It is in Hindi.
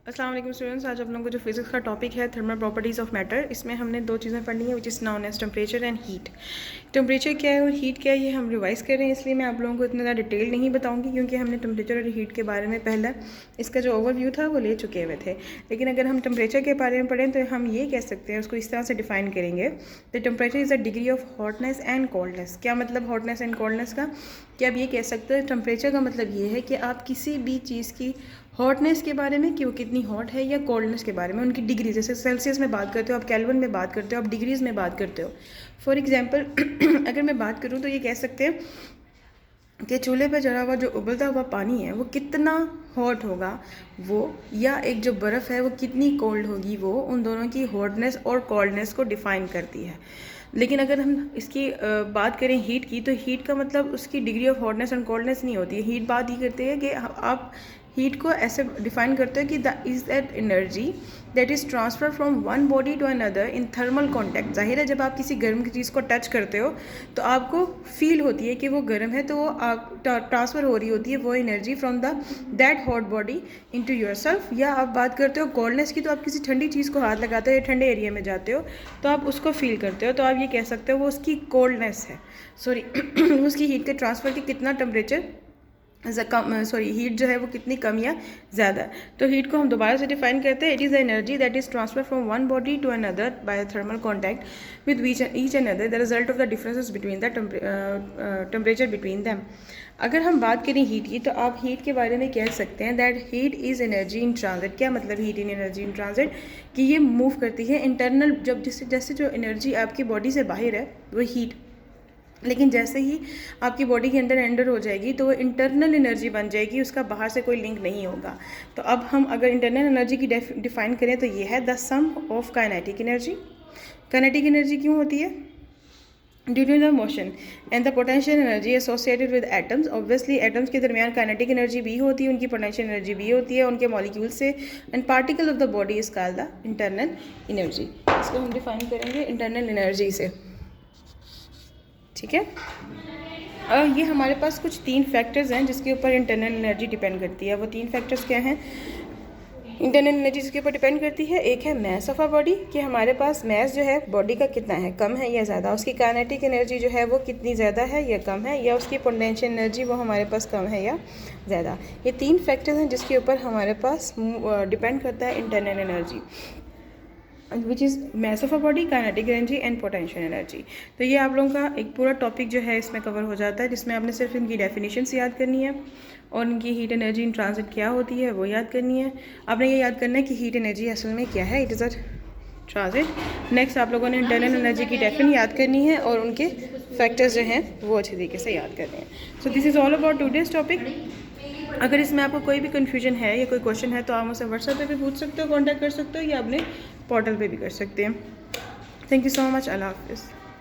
अस्सलाम वालेकुम स्टूडेंट्स। आज आप लोगों को जो फिजिक्स का टॉपिक है थर्मल प्रॉपर्टीज़ ऑफ मैटर, इसमें हमने दो चीज़ें पढ़नी है which is known as temperature and heat. Temperature क्या है और हीट क्या है ये हम रिवाइज़ कर रहे हैं, इसलिए मैं आप लोगों को इतना ज़्यादा डिटेल नहीं बताऊंगी क्योंकि हमने टेम्परेचर और हीट के बारे में पहला इसका जो ओवरव्यू था वो ले चुके हुए थे। लेकिन अगर हम टेम्परेचर के बारे में पढ़ें तो हम ये कह सकते हैं, उसको इस तरह से डिफाइन करेंगे, the temperature is a degree of hotness and coldness. क्या मतलब हॉटनेस एंड कोल्डनेस का? कि आप ये कह सकते हैं टेम्परेचर का मतलब ये है कि आप किसी भी चीज़ की हॉटनेस के बारे में कि वो कितनी हॉट है, या कोल्डनेस के बारे में उनकी डिग्री, जैसे सेल्सियस में बात करते हो आप, केल्विन में बात करते हो आप, डिग्रीज़ में बात करते हो। फॉर एग्जांपल अगर मैं बात करूँ तो ये कह सकते हैं कि चूल्हे पर जला हुआ जो उबलता हुआ पानी है वो कितना हॉट होगा वो, या एक जो बर्फ़ है वो कितनी कोल्ड होगी, वो उन दोनों की हॉटनेस और कोल्डनेस को डिफ़ाइन करती है। लेकिन अगर हम इसकी बात करें हीट की, तो हीट का मतलब उसकी degree of hotness and coldness नहीं होती है। हीट बात ये करती है कि आप हीट को ऐसे डिफाइन करते हो कि the is that energy that is transfer from one body to another in thermal contact. जाहिर है जब आप किसी गर्म की चीज़ को टच करते हो तो आपको फील होती है कि वो गर्म है, तो वो आप ट्रांसफ़र हो रही होती है वो energy from the that hot body into yourself. या आप बात करते हो कोल्डनेस की, तो आप किसी ठंडी चीज़ को हाथ लगाते हो या ठंडे एरिया में जाते हो तो आप उसको फील करते हो, तो आप ये कह सकते हो वो उसकी कोल्डनेस है, सॉरी उसकी हीट के ट्रांसफ़र की कितना टेम्परेचर हीट जो है वो कितनी कम या ज़्यादा। तो हीट को हम दोबारा से डिफाइन करते हैं, it is the energy that is transfer from one body to another by thermal contact with each other, the result of the differences between the temperature between them. अगर हम बात करें हीट की, तो आप हीट के बारे में कह सकते हैं that heat is energy in transit. क्या मतलब heat in energy in transit? कि ये मूव करती है इंटरनल, जब जैसे जो एनर्जी आपकी बॉडी से बाहर है वो हीट, लेकिन जैसे ही आपकी बॉडी के अंदर एंटर हो जाएगी तो वो इंटरनल एनर्जी बन जाएगी, उसका बाहर से कोई लिंक नहीं होगा। तो अब हम अगर इंटरनल एनर्जी की डिफाइन करें तो ये है the sum of kinetic energy. Kinetic energy क्यों होती है? Due to the motion and the potential energy associated with atoms. Obviously atoms के दरमियान काइनेटिक एनर्जी भी होती है, उनकी पोटेंशियल एनर्जी भी होती है उनके मॉलिक्यूल से, and particle of the body is called the internal energy. इसको हम डिफाइन करेंगे इंटरनल एनर्जी से, ठीक है। ये हमारे पास कुछ तीन फैक्टर्स हैं जिसके ऊपर इंटरनल एनर्जी डिपेंड करती है। वो तीन फैक्टर्स क्या हैं इंटरनल एनर्जी जिसके ऊपर डिपेंड करती है? एक है मैस ऑफ अ बॉडी, कि हमारे पास मैस जो है बॉडी का कितना है, कम है या ज़्यादा। उसकी काइनेटिक एनर्जी जो है वो कितनी ज़्यादा है या कम है, या उसकी पोटेंशियल एनर्जी वो हमारे पास कम है या ज़्यादा। ये तीन फैक्टर्स हैं जिसके ऊपर हमारे पास डिपेंड करता है internal energy, which is mass of a body, kinetic energy and potential energy. तो ये आप लोगों का एक पूरा टॉपिक जो है इसमें कवर हो जाता है, जिसमें आपने सिर्फ इनकी डेफिनेशंस याद करनी है और इनकी हीट एनर्जी इन ट्रांजिट क्या होती है वो याद करनी है। आपने ये याद करना है कि हीट एनर्जी असल में क्या है, it is a transit. Next आप लोगों ने इंटरनल एनर्जी की डेफिनेशन याद करनी है और उनके फैक्टर्स जो हैं वो अच्छे तरीके से याद करने हैं। So this is all about today's topic. अगर इसमें आपको कोई भी कन्फ्यूजन है या कोई क्वेश्चन है तो आप मुझसे व्हाट्सएप पे भी पूछ सकते हो, कांटेक्ट कर सकते हो, या अपने पोर्टल पे भी कर सकते हैं। Thank you so much. अल्लाह हाफिज़।